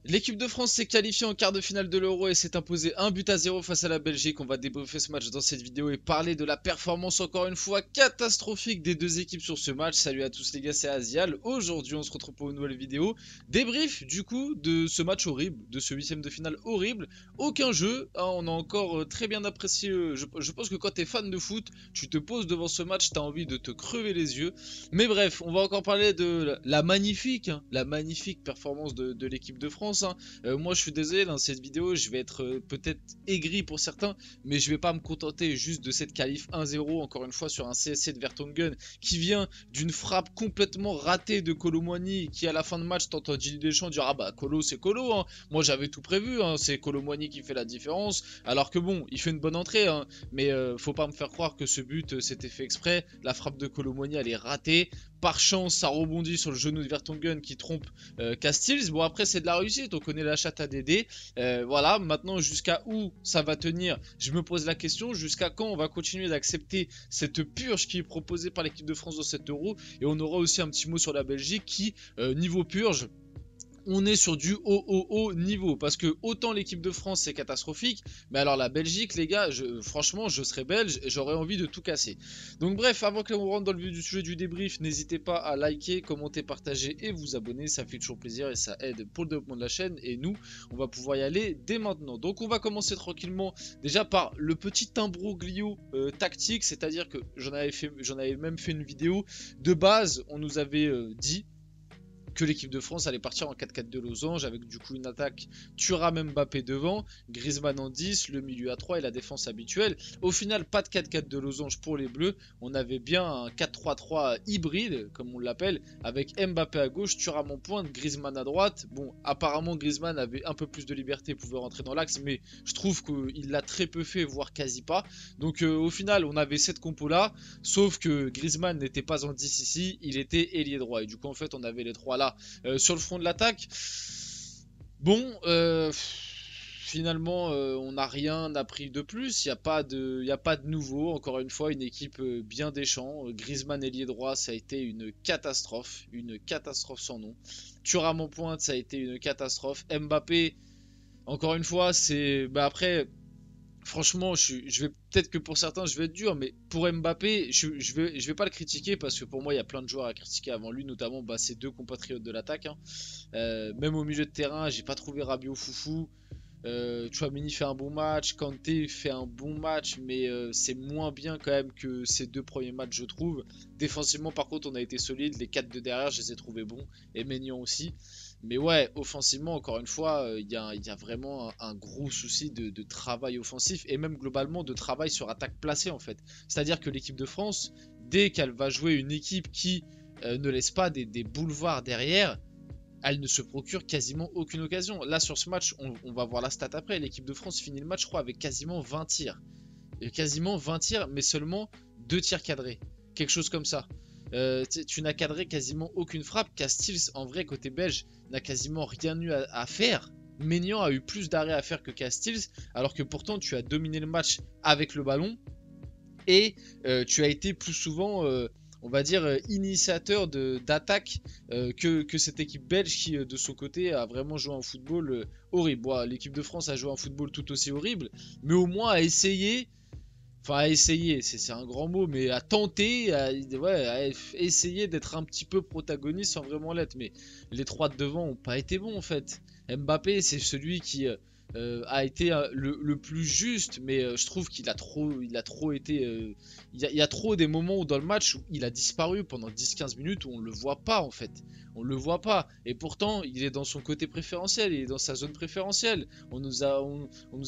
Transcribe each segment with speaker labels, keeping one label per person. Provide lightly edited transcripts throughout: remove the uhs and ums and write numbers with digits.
Speaker 1: L'équipe de France s'est qualifiée en quart de finale de l'Euro et s'est imposée 1 but à 0 face à la Belgique. On va débriefer ce match dans cette vidéo et parler de la performance encore une fois catastrophique des deux équipes sur ce match. Salut à tous les gars, c'est Azial. Aujourd'hui on se retrouve pour une nouvelle vidéo. Débrief du coup de ce match horrible, de ce huitième de finale horrible. Aucun jeu, hein, on a encore très bien apprécié. Je pense que quand t'es fan de foot, tu te poses devant ce match, t'as envie de te crever les yeux. Mais bref, on va encore parler de la magnifique, hein, la magnifique performance de l'équipe de France. Hein. Moi je suis désolé, dans cette vidéo je vais être peut-être aigri pour certains, mais je vais pas me contenter juste de cette qualif 1-0 encore une fois sur un CSC de Vertonghen qui vient d'une frappe complètement ratée de Kolo Muani, qui à la fin de match t'entends Didier Deschamps dire ah bah Kolo c'est Kolo, hein. Moi j'avais tout prévu, hein. C'est Kolo Muani qui fait la différence, alors que bon il fait une bonne entrée, hein. Mais faut pas me faire croire que ce but c'était fait exprès. La frappe de Kolo Muani elle est ratée, par chance ça rebondit sur le genou de Vertonghen qui trompe Castells. Bon après c'est de la réussite, on connaît la chatte à Dédé. Voilà, maintenant jusqu'à où ça va tenir, je me pose la question, jusqu'à quand on va continuer d'accepter cette purge qui est proposée par l'équipe de France dans cet euro. Et on aura aussi un petit mot sur la Belgique qui, niveau purge, on est sur du haut niveau, parce que autant l'équipe de France c'est catastrophique, mais alors la Belgique les gars, franchement je serais belge, j'aurais envie de tout casser. Donc bref, avant que l'on rentre dans le vif du sujet du débrief, n'hésitez pas à liker, commenter, partager et vous abonner, ça fait toujours plaisir et ça aide pour le développement de la chaîne. Et nous on va pouvoir y aller dès maintenant. Donc on va commencer tranquillement déjà par le petit imbroglio tactique, c'est à dire que j'en avais même fait une vidéo. De base on nous avait dit que l'équipe de France allait partir en 4-4 de losange avec du coup une attaque Thuram Mbappé devant, Griezmann en 10, le milieu à 3 et la défense habituelle. Au final, pas de 4-4 de losange pour les Bleus, on avait bien un 4-3-3 hybride, comme on l'appelle, avec Mbappé à gauche, Thuram en pointe, Griezmann à droite. Bon, apparemment Griezmann avait un peu plus de liberté, pouvait rentrer dans l'axe, mais je trouve qu'il l'a très peu fait, voire quasi pas. Donc au final, on avait cette compo là, sauf que Griezmann n'était pas en 10 ici, il était ailier droit. Et du coup, en fait, on avait les trois là sur le front de l'attaque. Bon, finalement, on n'a rien appris de plus. Il y a pas de nouveau. Encore une fois, une équipe bien Deschamps. Griezmann ailier droit, ça a été une catastrophe sans nom. Thuram en pointe, ça a été une catastrophe. Mbappé, encore une fois, c'est bah après. Franchement, je vais peut-être que pour certains, je vais être dur, mais pour Mbappé, je vais pas le critiquer parce que pour moi, il y a plein de joueurs à critiquer avant lui, notamment bah, ses deux compatriotes de l'attaque. Hein. Même au milieu de terrain, j'ai pas trouvé Rabiot foufou. Tchouaméni fait un bon match, Kanté fait un bon match, mais c'est moins bien quand même que ses deux premiers matchs, je trouve. Défensivement, par contre, on a été solide. Les 4 de derrière, je les ai trouvés bons, et Maignan aussi. Mais ouais, offensivement, encore une fois, y a vraiment un gros souci de travail offensif et même globalement de travail sur attaque placée en fait. C'est-à-dire que l'équipe de France, dès qu'elle va jouer une équipe qui ne laisse pas des boulevards derrière, elle ne se procure quasiment aucune occasion. Là, sur ce match, on va voir la stat après. L'équipe de France finit le match, je crois, avec quasiment 20 tirs. Et quasiment 20 tirs, mais seulement 2 tirs cadrés. Quelque chose comme ça. Tu n'as cadré quasiment aucune frappe. Castells, en vrai, côté belge, n'a quasiment rien eu à faire. Maignan a eu plus d'arrêts à faire que Castells, alors que pourtant tu as dominé le match avec le ballon et tu as été plus souvent, on va dire, initiateur d'attaque que cette équipe belge qui, de son côté, a vraiment joué un football horrible. Bon, l'équipe de France a joué un football tout aussi horrible, mais au moins a essayé. Enfin, à essayer, c'est un grand mot, mais à tenter, ouais, à essayer d'être un petit peu protagoniste sans vraiment l'être. Mais les trois de devant ont pas été bons en fait. Mbappé, c'est celui qui a été le plus juste, mais je trouve il a trop été. Il y a trop des moments où dans le match où il a disparu pendant 10-15 minutes où on le voit pas en fait. On le voit pas. Et pourtant, il est dans son côté préférentiel, il est dans sa zone préférentielle. On nous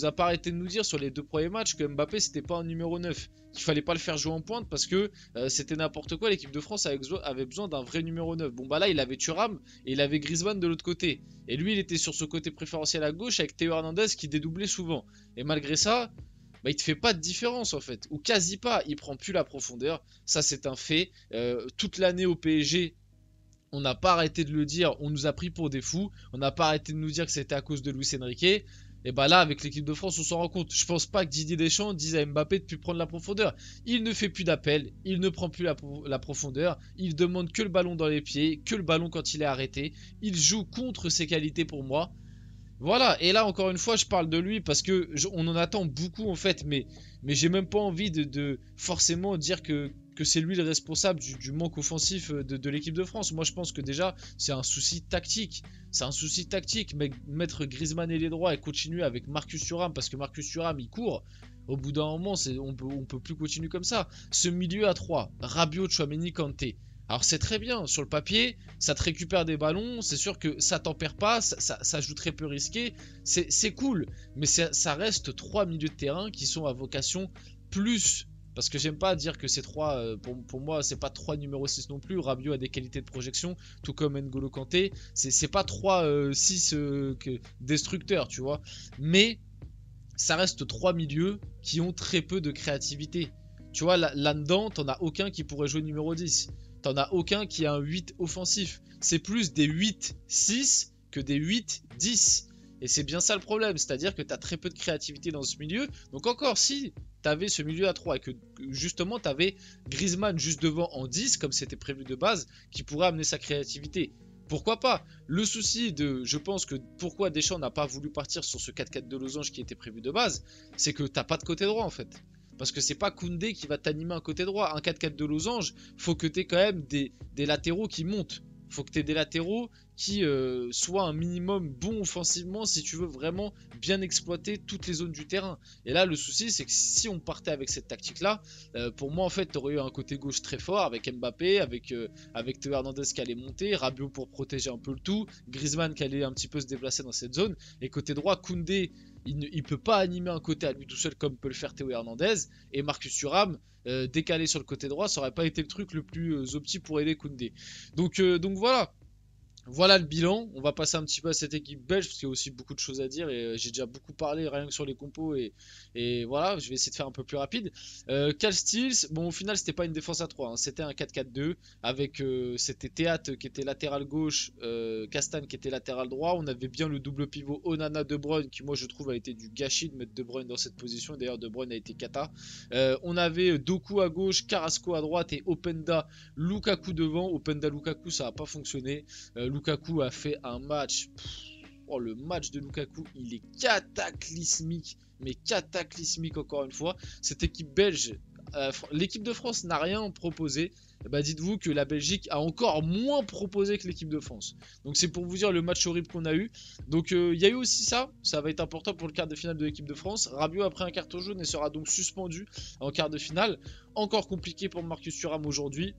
Speaker 1: a pas arrêté de nous dire sur les deux premiers matchs que Mbappé c'était pas un numéro 9. Qu'il fallait pas le faire jouer en pointe parce que c'était n'importe quoi. L'équipe de France avait besoin d'un vrai numéro 9. Bon bah là il avait Thuram et il avait Griezmann de l'autre côté. Et lui il était sur ce côté préférentiel à gauche avec Théo Hernandez qui dédoublait souvent. Et malgré ça, bah, il te fait pas de différence en fait. Ou quasi pas. Il prend plus la profondeur. Ça c'est un fait. Toute l'année au PSG, on n'a pas arrêté de le dire, on nous a pris pour des fous, on n'a pas arrêté de nous dire que c'était à cause de Luis Enrique. Et bah là, avec l'équipe de France, on s'en rend compte. Je pense pas que Didier Deschamps dise à Mbappé de plus prendre la profondeur. Il ne fait plus d'appel, il ne prend plus la profondeur, il demande que le ballon dans les pieds, que le ballon quand il est arrêté. Il joue contre ses qualités pour moi. Voilà, et là encore une fois, je parle de lui parce que on en attend beaucoup en fait, mais j'ai même pas envie de forcément dire que c'est lui le responsable du manque offensif de l'équipe de France. Moi je pense que déjà c'est un souci tactique. C'est un souci tactique, mais mettre Griezmann ailier droit et continuer avec Marcus Thuram parce que Marcus Thuram il court. Au bout d'un moment, on peut plus continuer comme ça. Ce milieu à 3, Rabiot, Tchouaméni, Kanté. Alors c'est très bien, sur le papier, ça te récupère des ballons, c'est sûr que ça tempère pas, ça joue très peu risqué, c'est cool, mais ça reste 3 milieux de terrain qui sont à vocation plus, parce que j'aime pas dire que c'est 3, pour moi c'est pas 3 numéro 6 non plus, Rabiot a des qualités de projection, tout comme N'Golo Kanté, c'est pas 3 6 destructeurs, tu vois, mais ça reste 3 milieux qui ont très peu de créativité. Tu vois, là-dedans, t'en as aucun qui pourrait jouer numéro 10. T'en as aucun qui a un 8 offensif. C'est plus des 8-6 que des 8-10. Et c'est bien ça le problème, c'est-à-dire que tu as très peu de créativité dans ce milieu. Donc encore, si tu avais ce milieu à 3 et que justement tu avais Griezmann juste devant en 10, comme c'était prévu de base, qui pourrait amener sa créativité. Pourquoi pas? Le souci je pense que pourquoi Deschamps n'a pas voulu partir sur ce 4-4 de losange qui était prévu de base, c'est que t'as pas de côté droit en fait. Parce que c'est pas Koundé qui va t'animer un côté droit. Un 4-4 de losange, faut que tu aies quand même des latéraux qui montent. Faut que tu aies des latéraux qui soient un minimum bons offensivement si tu veux vraiment bien exploiter toutes les zones du terrain. Et là, le souci, c'est que si on partait avec cette tactique-là, pour moi, en fait, tu aurais eu un côté gauche très fort avec Mbappé, avec Théo Hernandez qui allait monter, Rabiot pour protéger un peu le tout, Griezmann qui allait un petit peu se déplacer dans cette zone. Et côté droit, Koundé, il peut pas animer un côté à lui tout seul comme peut le faire Théo Hernandez. Et Marcus Thuram, décalé sur le côté droit, ça aurait pas été le truc le plus opti pour aider Koundé. Donc voilà. Voilà le bilan, on va passer un petit peu à cette équipe belge parce qu'il y a aussi beaucoup de choses à dire et j'ai déjà beaucoup parlé rien que sur les compos et voilà, je vais essayer de faire un peu plus rapide. Cal Steels, bon au final c'était pas une défense à 3, hein, c'était un 4-4-2 avec c'était Théat qui était latéral gauche, Castagne qui était latéral droit, on avait bien le double pivot Onana De Bruyne qui moi je trouve a été du gâchis de mettre De Bruyne dans cette position, d'ailleurs De Bruyne a été cata. On avait Doku à gauche, Carrasco à droite et Openda Lukaku devant. Openda Lukaku ça n'a pas fonctionné. Lukaku a fait un match. Oh, le match de Lukaku, il est cataclysmique. Mais cataclysmique encore une fois. Cette équipe belge, l'équipe de France n'a rien proposé. Bah, dites-vous que la Belgique a encore moins proposé que l'équipe de France. Donc c'est pour vous dire le match horrible qu'on a eu. Donc il y a eu aussi ça. Ça va être important pour le quart de finale de l'équipe de France. Rabiot a pris un carton jaune et sera donc suspendu en quart de finale. Encore compliqué pour Marcus Thuram aujourd'hui.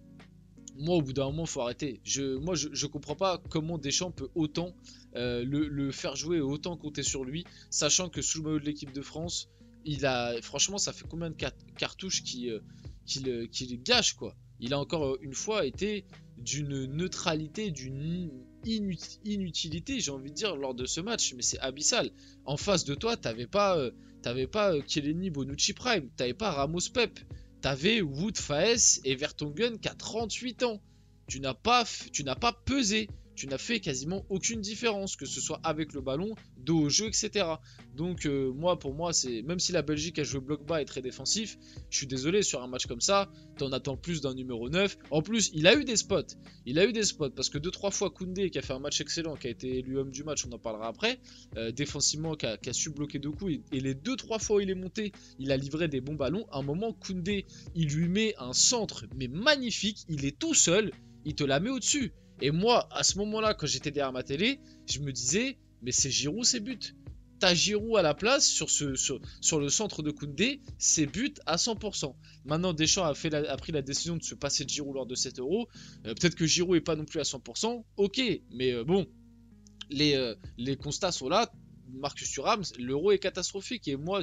Speaker 1: Moi, au bout d'un moment, il faut arrêter. Je comprends pas comment Deschamps peut autant le faire jouer et autant compter sur lui, sachant que sous le maillot de l'équipe de France, franchement, ça fait combien de cartouches qu'il gâche, quoi. Il a encore une fois été d'une neutralité, d'une inutilité, j'ai envie de dire, lors de ce match, mais c'est abyssal. En face de toi, t'avais pas Chiellini, Bonucci Prime, t'avais pas Ramos Pep. T'avais Wout Faes et Vertonghen qui a 38 ans. Tu n'as pas pesé. Tu n'as fait quasiment aucune différence, que ce soit avec le ballon, dos au jeu, etc. Donc pour moi, c'est même si la Belgique a joué bloc bas et très défensif, je suis désolé, sur un match comme ça, t'en attends plus d'un numéro 9. En plus, il a eu des spots. Il a eu des spots parce que 2-3 fois Koundé, qui a fait un match excellent, qui a été élu homme du match, on en parlera après, défensivement, qui a su bloquer deux coups. Et les 2-3 fois où il est monté, il a livré des bons ballons. À un moment, Koundé, il lui met un centre, mais magnifique. Il est tout seul, il te la met au-dessus. Et moi, à ce moment-là, quand j'étais derrière ma télé, je me disais, mais c'est Giroud, c'est but. T'as Giroud à la place sur le centre de Koundé, c'est but à 100%. Maintenant, Deschamps a pris la décision de se passer de Giroud lors de 7 euros. Peut-être que Giroud est pas non plus à 100%, ok, mais bon, les constats sont là. Marcus Thuram, l'euro est catastrophique et moi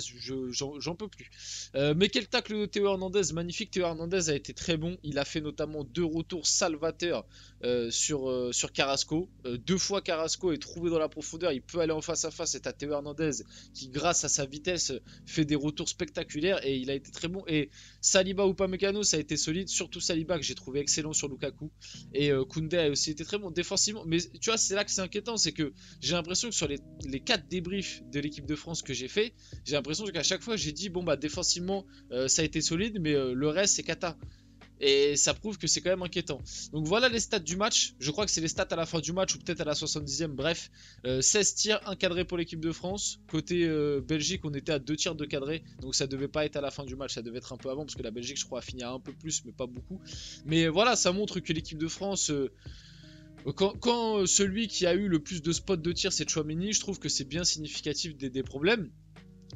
Speaker 1: j'en peux plus. Mais quel tacle de Théo Hernandez, magnifique. Théo Hernandez a été très bon. Il a fait notamment 2 retours salvateurs sur Carrasco. 2 fois Carrasco est trouvé dans la profondeur. Il peut aller en face à face. C'est à Théo Hernandez qui, grâce à sa vitesse, fait des retours spectaculaires et il a été très bon. Et Saliba ou Upamecano, ça a été solide. Surtout Saliba que j'ai trouvé excellent sur Lukaku. Et Koundé a aussi été très bon défensivement. Mais tu vois, c'est là que c'est inquiétant. C'est que j'ai l'impression que sur les 4 débriefs de l'équipe de France que j'ai fait, j'ai l'impression qu'à chaque fois j'ai dit bon bah défensivement ça a été solide mais le reste c'est cata. Et ça prouve que c'est quand même inquiétant. Donc voilà les stats du match. Je crois que c'est les stats à la fin du match ou peut-être à la 70e. Bref, 16 tirs, 1 cadré pour l'équipe de France. Côté Belgique, on était à 2 tirs de cadré. Donc ça devait pas être à la fin du match, ça devait être un peu avant. Parce que la Belgique, je crois, a fini à un peu plus, mais pas beaucoup. Mais voilà, ça montre que l'équipe de France... quand celui qui a eu le plus de spots de tir c'est Tchouaméni, je trouve que c'est bien significatif des problèmes.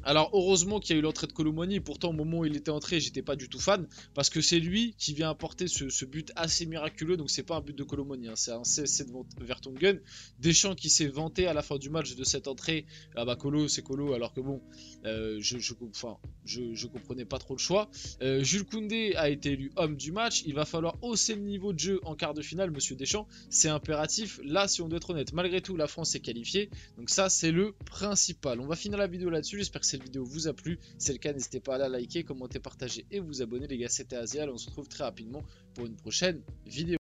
Speaker 1: Alors heureusement qu'il y a eu l'entrée de Kolo Muani, pourtant au moment où il était entré j'étais pas du tout fan, parce que c'est lui qui vient apporter ce but assez miraculeux, donc c'est pas un but de Kolo Muani, hein, c'est un CSC de Vertonghen. Deschamps qui s'est vanté à la fin du match de cette entrée, ah bah Kolo c'est Kolo, alors que bon, je comprenais pas trop le choix. Jules Koundé a été élu homme du match, il va falloir hausser le niveau de jeu en quart de finale, monsieur Deschamps, c'est impératif, là si on doit être honnête, malgré tout la France est qualifiée, donc ça c'est le principal. On va finir la vidéo là-dessus, j'espère que cette vidéo vous a plu. Si c'est le cas, n'hésitez pas à la liker, commenter, partager et vous abonner les gars. C'était Azial, on se retrouve très rapidement pour une prochaine vidéo.